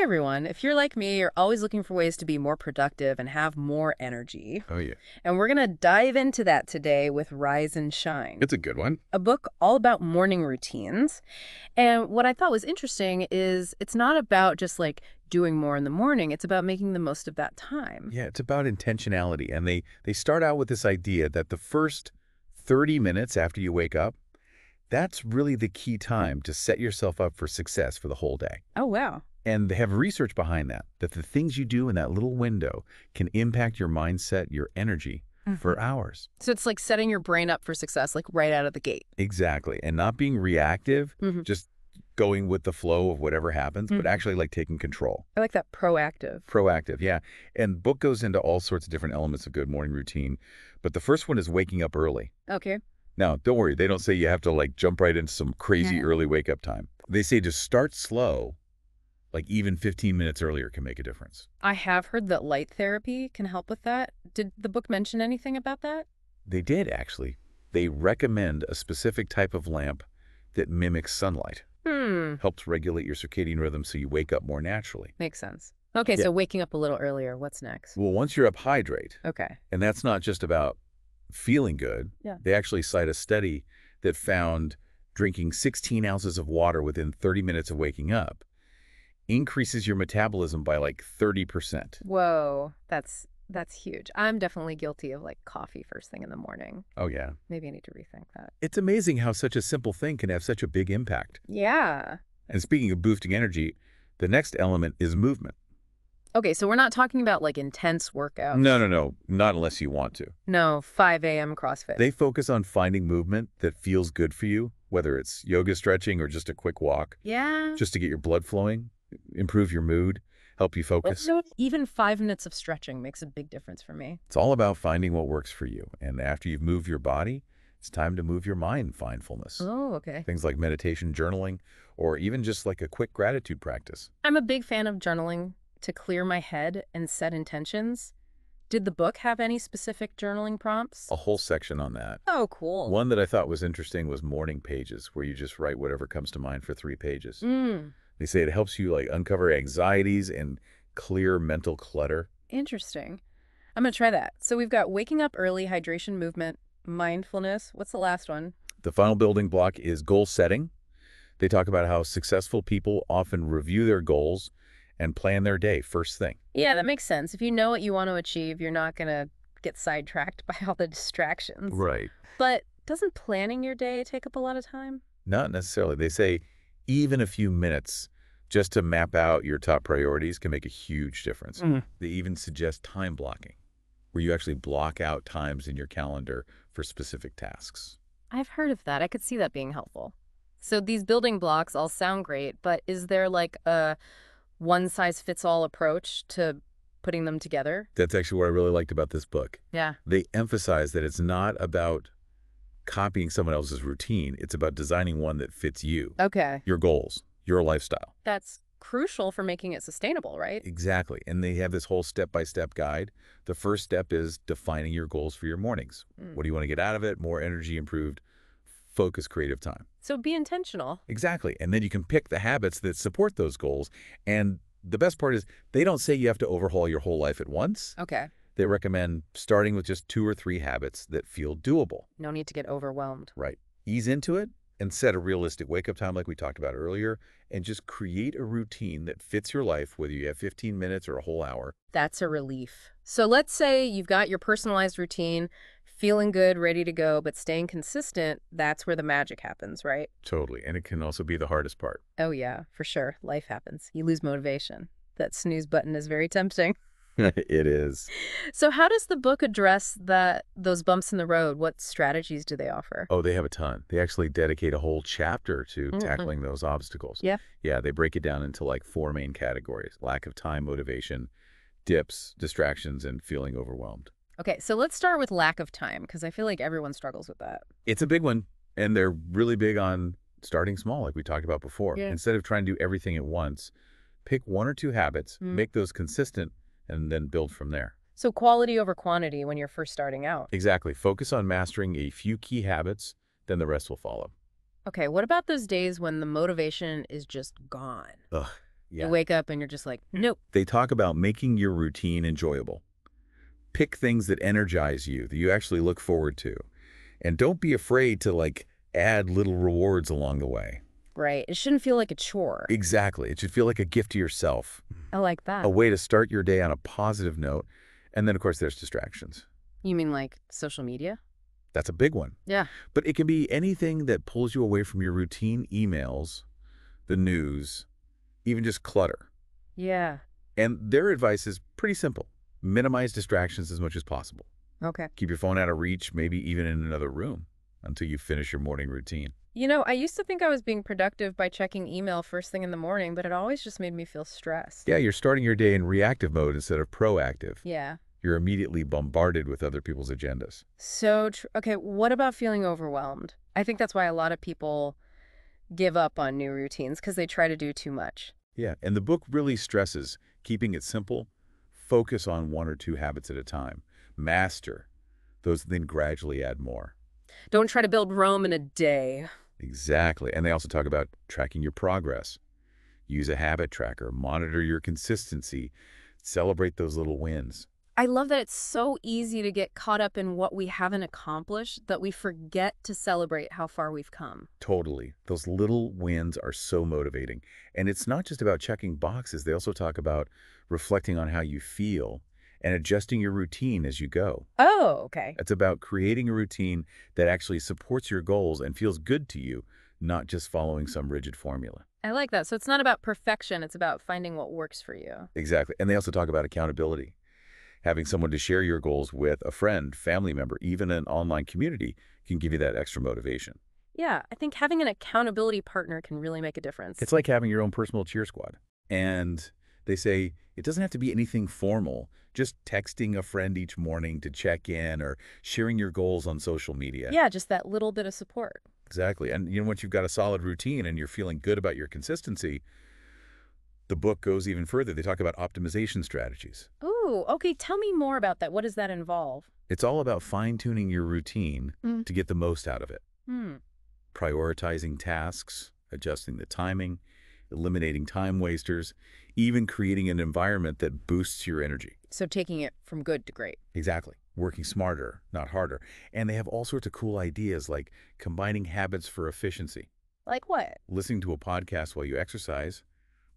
everyone. If you're like me, you're always looking for ways to be more productive and have more energy. Oh, yeah. And we're going to dive into that today with Rise and Shine, It's a good one. a book all about morning routines. And what I thought was interesting is it's not about just like doing more in the morning. It's about making the most of that time. Yeah, it's about intentionality. And they start out with this idea that the first 30 minutes after you wake up, that's really the key time to set yourself up for success for the whole day. Oh, wow. And they have research behind that the things you do in that little window can impact your mindset, your energy for hours. So it's like setting your brain up for success, like right out of the gate. Exactly. And not being reactive, just going with the flow of whatever happens, but actually like taking control. I like that proactive. Proactive, yeah. And the book goes into all sorts of different elements of good morning routine. But the first one is waking up early. Okay. Now, don't worry. They don't say you have to like jump right into some crazy early wake up time. They say to start slow, like even 15 minutes earlier can make a difference. I have heard that light therapy can help with that. Did the book mention anything about that? They did, actually. They recommend a specific type of lamp that mimics sunlight. Helps regulate your circadian rhythm so you wake up more naturally. Makes sense. Okay, so waking up a little earlier, what's next? Well, once you're up, hydrate. Okay. And that's not just about feeling good. Yeah. They actually cite a study that found drinking 16 ounces of water within 30 minutes of waking up increases your metabolism by like 30%. Whoa, that's huge. I'm definitely guilty of like coffee first thing in the morning. Oh, yeah. Maybe I need to rethink that. It's amazing how such a simple thing can have such a big impact. Yeah. And speaking of boosting energy, the next element is movement. Okay, so we're not talking about like intense workouts. No. Not unless you want to. No, 5 a.m. CrossFit. They focus on finding movement that feels good for you, whether it's yoga stretching or just a quick walk, Yeah. just to get your blood flowing, improve your mood, help you focus. So even 5 minutes of stretching makes a big difference for me. It's all about finding what works for you. And after you've moved your body, it's time to move your mind, mindfulness. Oh, okay. Things like meditation, journaling, or even just like a quick gratitude practice. I'm a big fan of journaling to clear my head and set intentions. Did the book have any specific journaling prompts? A whole section on that. Oh, cool. One that I thought was interesting was morning pages, where you just write whatever comes to mind for 3 pages. They say it helps you like uncover anxieties and clear mental clutter. Interesting. I'm going to try that. So we've got waking up early, hydration, movement, mindfulness. What's the last one? The final building block is goal setting. They talk about how successful people often review their goals and plan their day first thing. Yeah, that makes sense. If you know what you want to achieve, you're not going to get sidetracked by all the distractions. Right. But doesn't planning your day take up a lot of time? Not necessarily. They say even a few minutes just to map out your top priorities can make a huge difference. They even suggest time blocking, where you actually block out times in your calendar for specific tasks. I've heard of that. I could see that being helpful. So these building blocks all sound great, but is there like a one-size-fits-all approach to putting them together? That's actually what I really liked about this book. Yeah. They emphasize that it's not about copying someone else's routine. It's about designing one that fits you, Okay. your goals, your lifestyle. That's crucial for making it sustainable, right? Exactly. And they have this whole step-by-step guide. The first step is defining your goals for your mornings. What do you want to get out of it? More energy, improved focus, creative time. So be intentional. Exactly. And then you can pick the habits that support those goals. And the best part is they don't say you have to overhaul your whole life at once. Okay. They recommend starting with just 2 or 3 habits that feel doable. No need to get overwhelmed. Right. Ease into it and set a realistic wake-up time like we talked about earlier, and just create a routine that fits your life, whether you have 15 minutes or a whole hour. That's a relief. So let's say you've got your personalized routine, feeling good, ready to go, but staying consistent, that's where the magic happens, right? Totally. And it can also be the hardest part. Oh, yeah, for sure. Life happens. You lose motivation. That snooze button is very tempting. It is. So how does the book address those bumps in the road? What strategies do they offer? Oh, they have a ton. They actually dedicate a whole chapter to tackling those obstacles. Yeah. Yeah, they break it down into like 4 main categories: lack of time, motivation, dips, distractions, and feeling overwhelmed. Okay, so let's start with lack of time, because I feel like everyone struggles with that. It's a big one, and they're really big on starting small, like we talked about before. Yeah. Instead of trying to do everything at once, pick 1 or 2 habits, make those consistent, and then build from there. So quality over quantity when you're first starting out. Exactly. Focus on mastering a few key habits, then the rest will follow. Okay, what about those days when the motivation is just gone? Ugh, You Yeah. wake up and you're just like, nope. They talk about making your routine enjoyable. Pick things that energize you, that you actually look forward to. And don't be afraid to, like, add little rewards along the way. Right. It shouldn't feel like a chore. Exactly. It should feel like a gift to yourself, I like a that. way to start your day on a positive note. And then, of course, there's distractions. You mean like social media? That's a big one. Yeah. But it can be anything that pulls you away from your routine emails, the news, even just clutter. Yeah. And their advice is pretty simple. Minimize distractions as much as possible. Okay. Keep your phone out of reach, maybe even in another room, until you finish your morning routine. I used to think I was being productive by checking email first thing in the morning, but it always just made me feel stressed. Yeah, you're starting your day in reactive mode instead of proactive. Yeah. You're immediately bombarded with other people's agendas. So true. Okay, what about feeling overwhelmed? I think that's why a lot of people give up on new routines because they try to do too much. Yeah, and the book really stresses keeping it simple, focus on one or two habits at a time, master those, then gradually add more. Don't try to build Rome in a day. Exactly. And they also talk about tracking your progress. Use a habit tracker, monitor your consistency, celebrate those little wins. I love that it's so easy to get caught up in what we haven't accomplished that we forget to celebrate how far we've come. Totally. Those little wins are so motivating. And it's not just about checking boxes. They also talk about reflecting on how you feel and adjusting your routine as you go. Oh, okay. It's about creating a routine that actually supports your goals and feels good to you, not just following some rigid formula. I like that. So it's not about perfection, it's about finding what works for you. Exactly. And they also talk about accountability. Having someone to share your goals with, a friend, family member, even an online community, can give you that extra motivation. Yeah, I think having an accountability partner can really make a difference. It's like having your own personal cheer squad. And they say it doesn't have to be anything formal. Just texting a friend each morning to check in or sharing your goals on social media. Yeah, just that little bit of support. Exactly. And once you've got a solid routine and you're feeling good about your consistency, the book goes even further. They talk about optimization strategies. Ooh, okay, tell me more about that. What does that involve? It's all about fine-tuning your routine Mm. to get the most out of it. Hmm. Prioritizing tasks, adjusting the timing, eliminating time wasters, even creating an environment that boosts your energy. So taking it from good to great. Exactly. Working smarter, not harder. And they have all sorts of cool ideas like combining habits for efficiency, Like what? listening to a podcast while you exercise,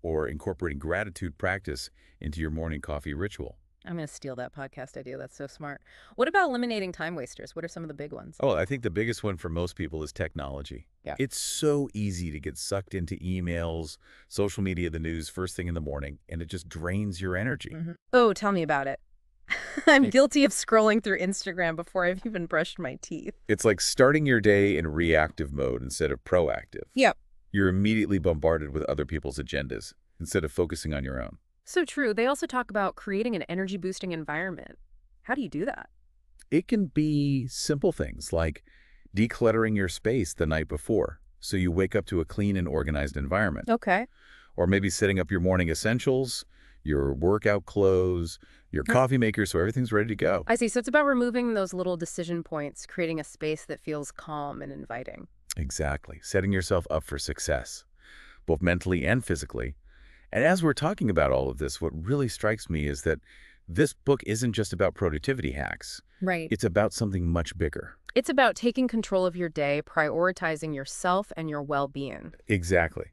or incorporating gratitude practice into your morning coffee ritual. I'm going to steal that podcast idea. That's so smart. What about eliminating time wasters? What are some of the big ones? Oh, I think the biggest one for most people is technology. Yeah. It's so easy to get sucked into emails, social media, the news first thing in the morning, and it just drains your energy. Oh, tell me about it. I'm guilty of scrolling through Instagram before I've even brushed my teeth. It's like starting your day in reactive mode instead of proactive. Yep. You're immediately bombarded with other people's agendas instead of focusing on your own. So true. They also talk about creating an energy-boosting environment. How do you do that? It can be simple things like decluttering your space the night before so you wake up to a clean and organized environment. Okay. Or maybe setting up your morning essentials, your workout clothes, your coffee maker so everything's ready to go. I see. So it's about removing those little decision points, creating a space that feels calm and inviting. Exactly. Setting yourself up for success, both mentally and physically. And as we're talking about all of this, what really strikes me is that this book isn't just about productivity hacks. Right. It's about something much bigger. It's about taking control of your day, prioritizing yourself and your well-being. Exactly.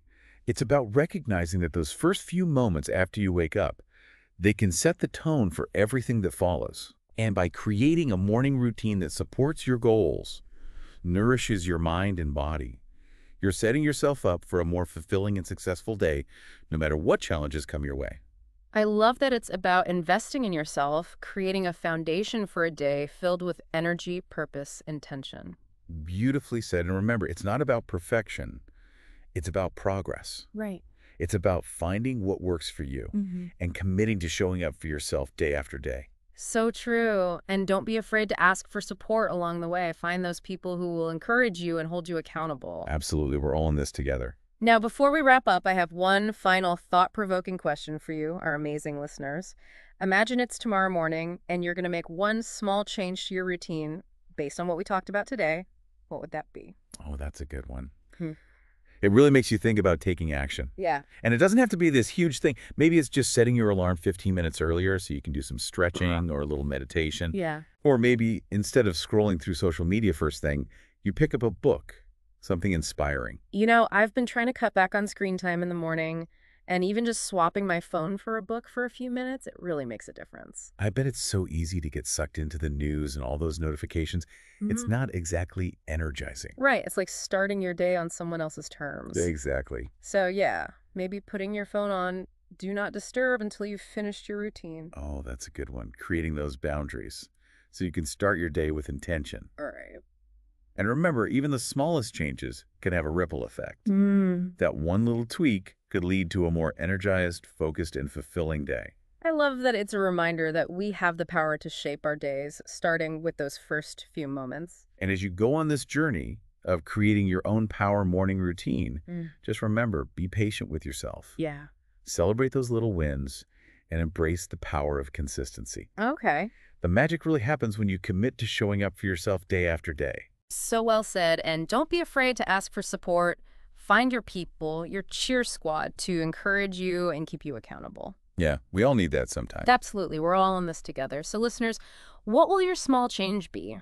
It's about recognizing that those first few moments after you wake up, they can set the tone for everything that follows. And by creating a morning routine that supports your goals, nourishes your mind and body, you're setting yourself up for a more fulfilling and successful day, no matter what challenges come your way. I love that it's about investing in yourself, creating a foundation for a day filled with energy, purpose, intention. Beautifully said. And remember, it's not about perfection. It's about progress. Right. It's about finding what works for you and committing to showing up for yourself day after day. So true. And don't be afraid to ask for support along the way. Find those people who will encourage you and hold you accountable. Absolutely. We're all in this together. Now, before we wrap up, I have one final thought-provoking question for you, our amazing listeners. Imagine it's tomorrow morning and you're going to make one small change to your routine based on what we talked about today. What would that be? Oh, that's a good one. Hmm. It really makes you think about taking action. Yeah. And it doesn't have to be this huge thing. Maybe it's just setting your alarm 15 minutes earlier so you can do some stretching or a little meditation. Yeah. Or maybe instead of scrolling through social media first thing, you pick up a book, something inspiring. I've been trying to cut back on screen time in the morning, and even just swapping my phone for a book for a few minutes, it really makes a difference. I bet it's so easy to get sucked into the news and all those notifications. It's Mhm. not exactly energizing. Right. It's like starting your day on someone else's terms. Exactly. So, yeah, maybe putting your phone on do not disturb until you've finished your routine. Oh, that's a good one. Creating those boundaries so you can start your day with intention. All right. And remember, even the smallest changes can have a ripple effect. Mm. That one little tweak could lead to a more energized, focused, and fulfilling day. I love that it's a reminder that we have the power to shape our days, starting with those first few moments. And as you go on this journey of creating your own power morning routine, Mm. just remember, be patient with yourself. Yeah. Celebrate those little wins and embrace the power of consistency. Okay. The magic really happens when you commit to showing up for yourself day after day. So well said. And don't be afraid to ask for support. Find your people, your cheer squad, to encourage you and keep you accountable. Yeah, we all need that sometimes. Absolutely. We're all in this together. So, listeners, what will your small change be?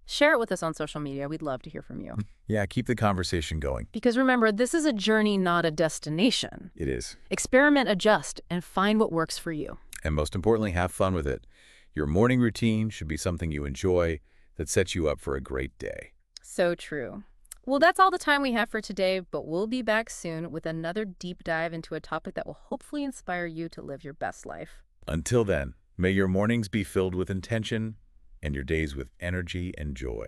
Share it with us on social media. We'd love to hear from you. Yeah, keep the conversation going. Because remember, this is a journey, not a destination. It is. Experiment, adjust, and find what works for you. And most importantly, have fun with it. Your morning routine should be something you enjoy that sets you up for a great day. So true. Well, that's all the time we have for today, but we'll be back soon with another deep dive into a topic that will hopefully inspire you to live your best life. Until then, may your mornings be filled with intention and your days with energy and joy.